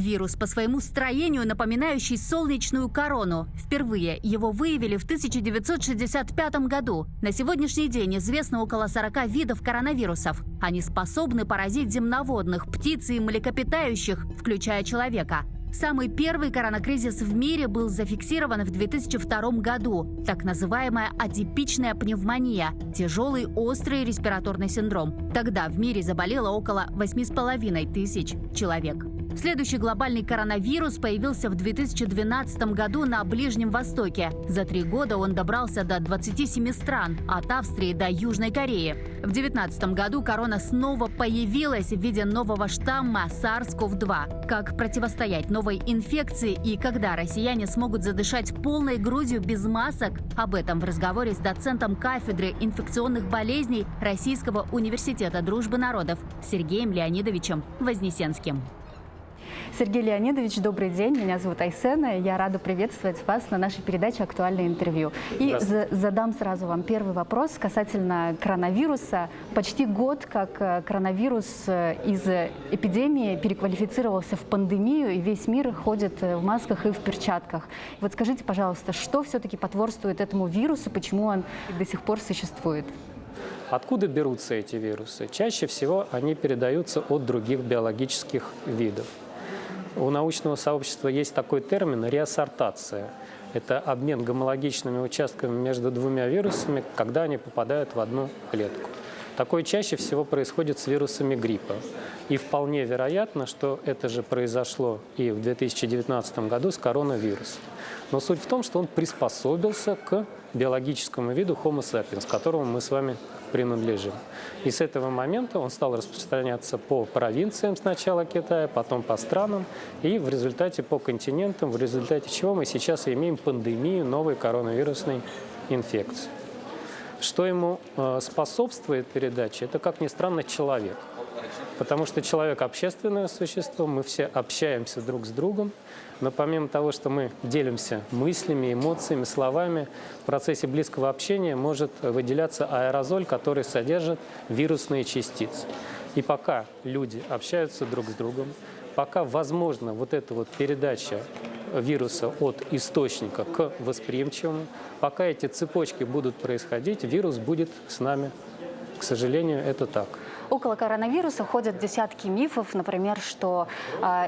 Вирус по своему строению, напоминающий солнечную корону. Впервые его выявили в 1965 году. На сегодняшний день известно около 40 видов коронавирусов. Они способны поразить земноводных, птиц и млекопитающих, включая человека. Самый первый коронакризис в мире был зафиксирован в 2002 году. Так называемая атипичная пневмония – тяжелый острый респираторный синдром. Тогда в мире заболело около 8,5 тысяч человек. Следующий глобальный коронавирус появился в 2012 году на Ближнем Востоке. За 3 года он добрался до 27 стран, от Австрии до Южной Кореи. В 2019 году корона снова появилась в виде нового штамма SARS-CoV-2. Как противостоять новой инфекции и когда россияне смогут задышать полной грудью без масок? Об этом в разговоре с доцентом кафедры инфекционных болезней Российского университета дружбы народов Сергеем Леонидовичем Вознесенским. Сергей Леонидович, добрый день. Меня зовут Айсена. Я рада приветствовать вас на нашей передаче «Актуальное интервью». И задам сразу вам первый вопрос касательно коронавируса. Почти год, как коронавирус из эпидемии переквалифицировался в пандемию, и весь мир ходит в масках и в перчатках. Вот скажите, пожалуйста, что все-таки потворствует этому вирусу, почему он до сих пор существует? Откуда берутся эти вирусы? Чаще всего они передаются от других биологических видов. У научного сообщества есть такой термин реассортация. Это обмен гомологичными участками между двумя вирусами, когда они попадают в одну клетку. Такое чаще всего происходит с вирусами гриппа. И вполне вероятно, что это же произошло и в 2019 году с коронавирусом. Но суть в том, что он приспособился к биологическому виду Homo sapiens, к которому мы с вами принадлежим. И с этого момента он стал распространяться по провинциям сначала Китая, потом по странам, и в результате по континентам, в результате чего мы сейчас имеем пандемию новой коронавирусной инфекции. Что ему способствует передаче, это, как ни странно, человек. Потому что человек – общественное существо, мы все общаемся друг с другом, но помимо того, что мы делимся мыслями, эмоциями, словами, в процессе близкого общения может выделяться аэрозоль, который содержит вирусные частицы. И пока люди общаются друг с другом, пока возможна вот эта вот передача вируса от источника к восприимчивому, пока эти цепочки будут происходить, вирус будет с нами. К сожалению, это так. Около коронавируса ходят десятки мифов, например, что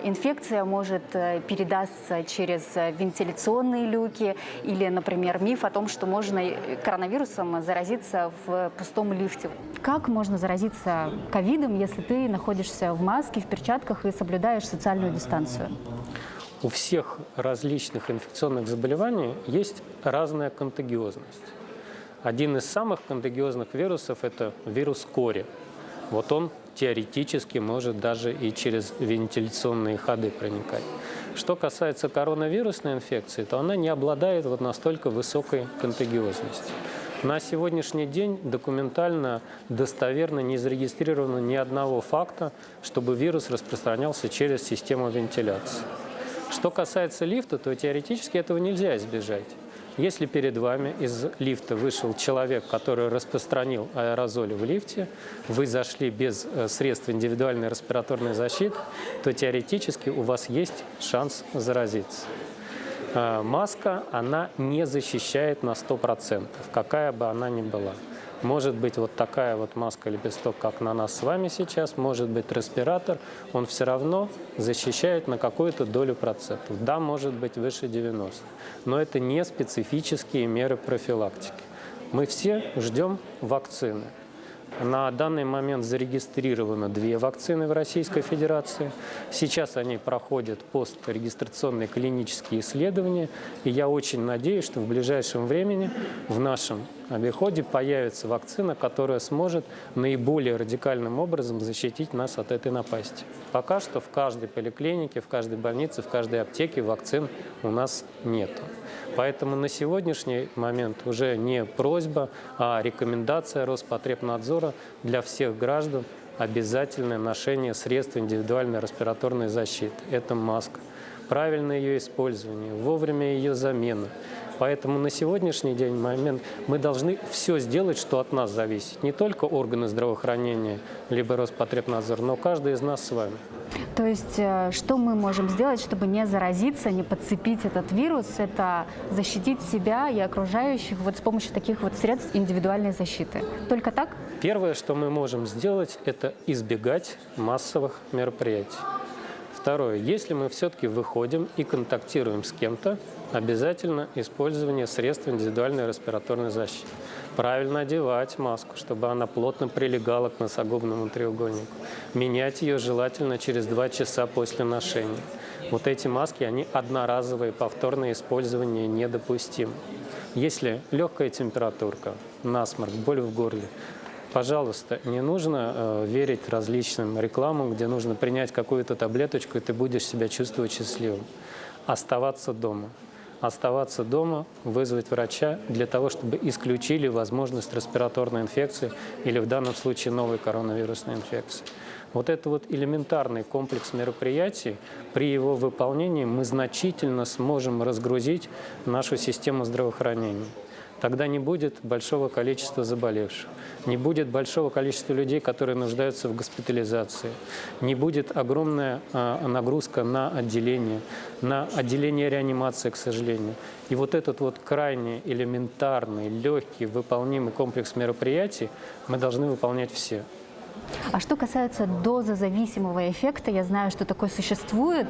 инфекция может передаться через вентиляционные люки, или, например, миф о том, что можно коронавирусом заразиться в пустом лифте. Как можно заразиться ковидом, если ты находишься в маске, в перчатках и соблюдаешь социальную дистанцию? У всех различных инфекционных заболеваний есть разная контагиозность. Один из самых контагиозных вирусов – это вирус кори. Вот он теоретически может даже и через вентиляционные ходы проникать. Что касается коронавирусной инфекции, то она не обладает вот настолько высокой контагиозностью. На сегодняшний день документально, достоверно не зарегистрировано ни одного факта, чтобы вирус распространялся через систему вентиляции. Что касается лифта, то теоретически этого нельзя избежать. Если перед вами из лифта вышел человек, который распространил аэрозоль в лифте, вы зашли без средств индивидуальной респираторной защиты, то теоретически у вас есть шанс заразиться. Маска, она не защищает на 100%, какая бы она ни была. Может быть вот такая вот маска-лепесток, как на нас с вами сейчас, может быть респиратор, он все равно защищает на какую-то долю процентов. Да, может быть выше 90%, но это не специфические меры профилактики. Мы все ждем вакцины. На данный момент зарегистрировано 2 вакцины в Российской Федерации. Сейчас они проходят пострегистрационные клинические исследования. И я очень надеюсь, что в ближайшем времени в нашем обиходе появится вакцина, которая сможет наиболее радикальным образом защитить нас от этой напасти. Пока что в каждой поликлинике, в каждой больнице, в каждой аптеке вакцин у нас нет. Поэтому на сегодняшний момент уже не просьба, а рекомендация Роспотребнадзора для всех граждан обязательное ношение средств индивидуальной респираторной защиты. Это маска. Правильное ее использование, вовремя ее замена. Поэтому на сегодняшний день мы должны все сделать, что от нас зависит. Не только органы здравоохранения, либо Роспотребнадзор, но каждый из нас с вами. То есть, что мы можем сделать, чтобы не заразиться, не подцепить этот вирус? Это защитить себя и окружающих вот с помощью таких вот средств индивидуальной защиты. Только так? Первое, что мы можем сделать, это избегать массовых мероприятий. Второе, если мы все-таки выходим и контактируем с кем-то, обязательно использование средств индивидуальной респираторной защиты. Правильно одевать маску, чтобы она плотно прилегала к носогубному треугольнику. Менять ее желательно через 2 часа после ношения. Вот эти маски, они одноразовые, повторное использование недопустимо. Если легкая температурка, насморк, боль в горле, пожалуйста, не нужно верить различным рекламам, где нужно принять какую-то таблеточку, и ты будешь себя чувствовать счастливым. Оставаться дома. Оставаться дома, вызвать врача для того, чтобы исключили возможность респираторной инфекции или в данном случае новой коронавирусной инфекции. Вот это вот элементарный комплекс мероприятий, при его выполнении мы значительно сможем разгрузить нашу систему здравоохранения. Тогда не будет большого количества заболевших, не будет большого количества людей, которые нуждаются в госпитализации, не будет огромная нагрузка на отделение реанимации, к сожалению. И вот этот вот крайне элементарный, легкий, выполнимый комплекс мероприятий мы должны выполнять все. А что касается дозозависимого эффекта, я знаю, что такое существует,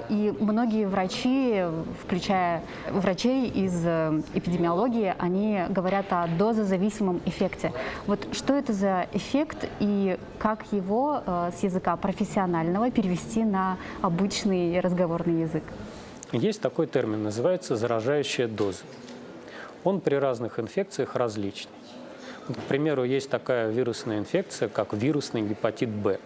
и многие врачи, включая врачей из эпидемиологии, они говорят о дозозависимом эффекте. Вот что это за эффект и как его с языка профессионального перевести на обычный разговорный язык? Есть такой термин, называется заражающая доза. Он при разных инфекциях различный. К примеру, есть такая вирусная инфекция, как вирусный гепатит Б.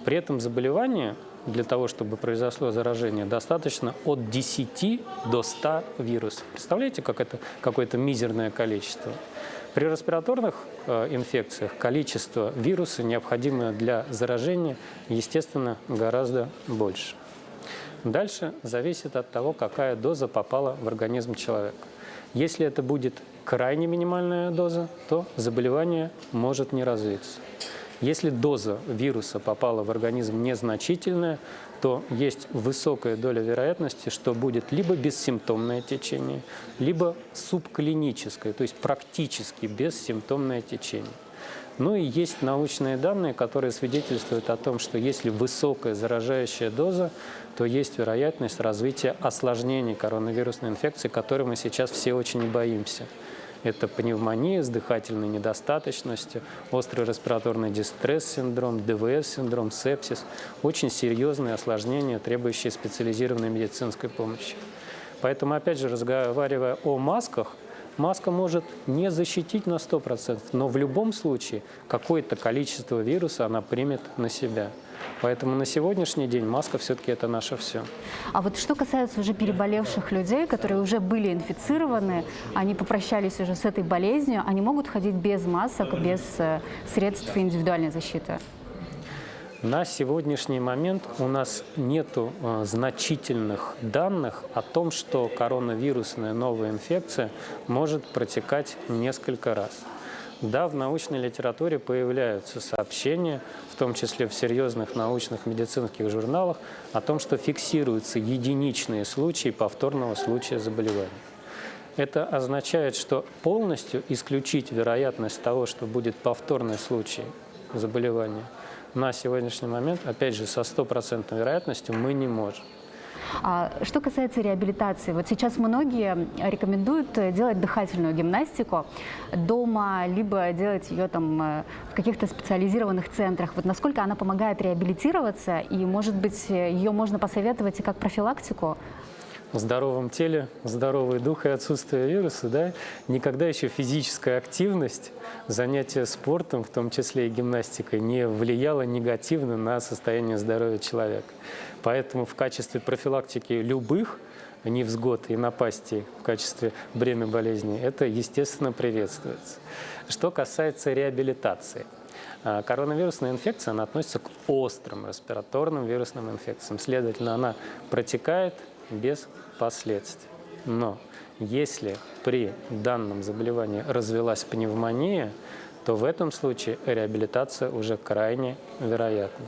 При этом заболевание, для того, чтобы произошло заражение, достаточно от 10 до 100 вирусов. Представляете, как это какое-то мизерное количество? При респираторных инфекциях количество вируса, необходимое для заражения, естественно, гораздо больше. Дальше зависит от того, какая доза попала в организм человека. Если это будет крайне минимальная доза, то заболевание может не развиться. Если доза вируса попала в организм незначительная, то есть высокая доля вероятности, что будет либо бессимптомное течение, либо субклиническое, то есть практически бессимптомное течение. Ну и есть научные данные, которые свидетельствуют о том, что если высокая заражающая доза, то есть вероятность развития осложнений коронавирусной инфекции, которой мы сейчас все очень боимся. Это пневмония с дыхательной недостаточностью, острый респираторный дистресс-синдром, ДВС-синдром, сепсис. Очень серьезные осложнения, требующие специализированной медицинской помощи. Поэтому, опять же, разговаривая о масках, маска может не защитить на 100%, но в любом случае какое-то количество вируса она примет на себя. Поэтому на сегодняшний день маска все-таки это наше все. А вот что касается уже переболевших людей, которые уже были инфицированы, они попрощались уже с этой болезнью, они могут ходить без масок, без средств индивидуальной защиты? На сегодняшний момент у нас нет значительных данных о том, что коронавирусная новая инфекция может протекать несколько раз. Да, в научной литературе появляются сообщения, в том числе в серьезных научных медицинских журналах, о том, что фиксируются единичные случаи повторного случая заболевания. Это означает, что полностью исключить вероятность того, что будет повторный случай заболевания, на сегодняшний момент, опять же, со 100% вероятностью мы не можем. А что касается реабилитации, вот сейчас многие рекомендуют делать дыхательную гимнастику дома, либо делать ее там в каких-то специализированных центрах. Вот насколько она помогает реабилитироваться, и, может быть, ее можно посоветовать и как профилактику? В здоровом теле здоровый дух и отсутствие вируса, да? Никогда еще физическая активность, занятие спортом, в том числе и гимнастикой, не влияло негативно на состояние здоровья человека. Поэтому в качестве профилактики любых невзгод и напастей, в качестве бремя болезней, это, естественно, приветствуется. Что касается реабилитации. Коронавирусная инфекция, она относится к острым респираторным вирусным инфекциям. Следовательно, она протекает без последствий. Но Если при данном заболевании развилась пневмония, то в этом случае реабилитация уже крайне вероятна.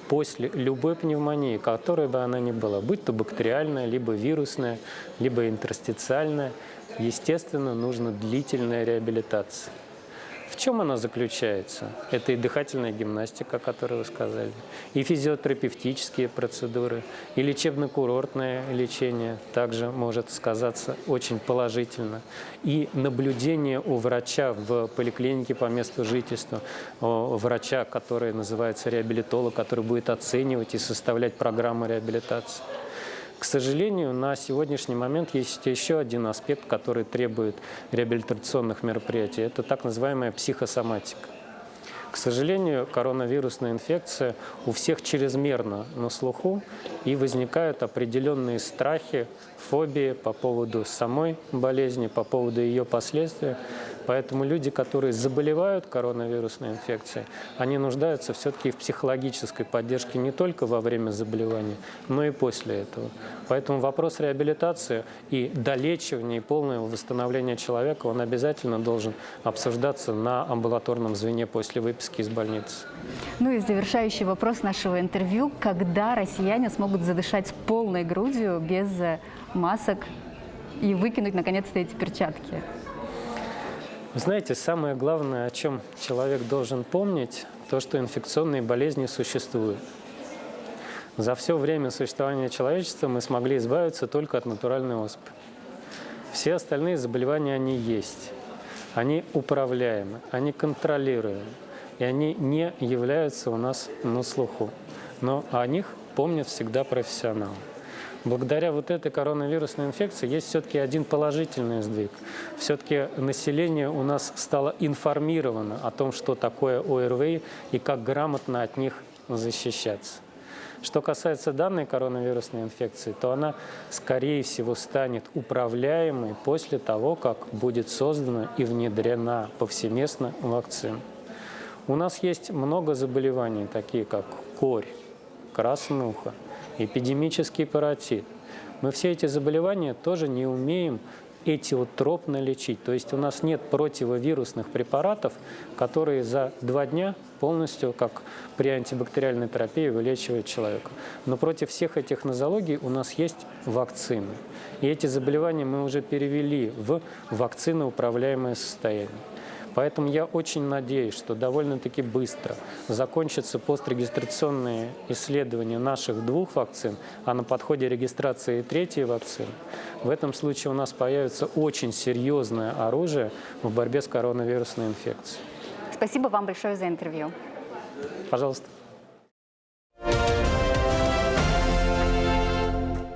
После любой пневмонии, которой бы она ни была, будь то бактериальная, либо вирусная, либо интерстициальная, естественно, нужна длительная реабилитация. В чем она заключается? Это и дыхательная гимнастика, о которой вы сказали, и физиотерапевтические процедуры, и лечебно-курортное лечение также может сказаться очень положительно, и наблюдение у врача в поликлинике по месту жительства, у врача, который называется реабилитолог, который будет оценивать и составлять программу реабилитации. К сожалению, на сегодняшний момент есть еще один аспект, который требует реабилитационных мероприятий. Это так называемая психосоматика. К сожалению, коронавирусная инфекция у всех чрезмерно на слуху, и возникают определенные страхи, фобии по поводу самой болезни, по поводу ее последствий. Поэтому люди, которые заболевают коронавирусной инфекцией, они нуждаются все-таки в психологической поддержке не только во время заболевания, но и после этого. Поэтому вопрос реабилитации и долечивания, и полного восстановления человека, он обязательно должен обсуждаться на амбулаторном звене после выписки из больницы. Ну и завершающий вопрос нашего интервью. Когда россияне смогут задышать полной грудью, без масок, и выкинуть, наконец-то, эти перчатки? Вы знаете, самое главное, о чем человек должен помнить, то, что инфекционные болезни существуют. За все время существования человечества мы смогли избавиться только от натуральной оспы. Все остальные заболевания, они есть. Они управляемы, они контролируемы, и они не являются у нас на слуху. Но о них помнят всегда профессионалы. Благодаря вот этой коронавирусной инфекции есть все-таки один положительный сдвиг. Все-таки население у нас стало информировано о том, что такое ОРВИ и как грамотно от них защищаться. Что касается данной коронавирусной инфекции, то она, скорее всего, станет управляемой после того, как будет создана и внедрена повсеместно вакцина. У нас есть много заболеваний, такие как корь, краснуха, эпидемический паротит. Мы все эти заболевания тоже не умеем этиотропно лечить. То есть у нас нет противовирусных препаратов, которые за 2 дня полностью, как при антибактериальной терапии, вылечивают человека. Но против всех этих нозологий у нас есть вакцины. И эти заболевания мы уже перевели в вакциноуправляемое состояние. Поэтому я очень надеюсь, что довольно-таки быстро закончатся пострегистрационные исследования наших 2 вакцин, а на подходе регистрации 3-й вакцины. В этом случае у нас появится очень серьезное оружие в борьбе с коронавирусной инфекцией. Спасибо вам большое за интервью. Пожалуйста.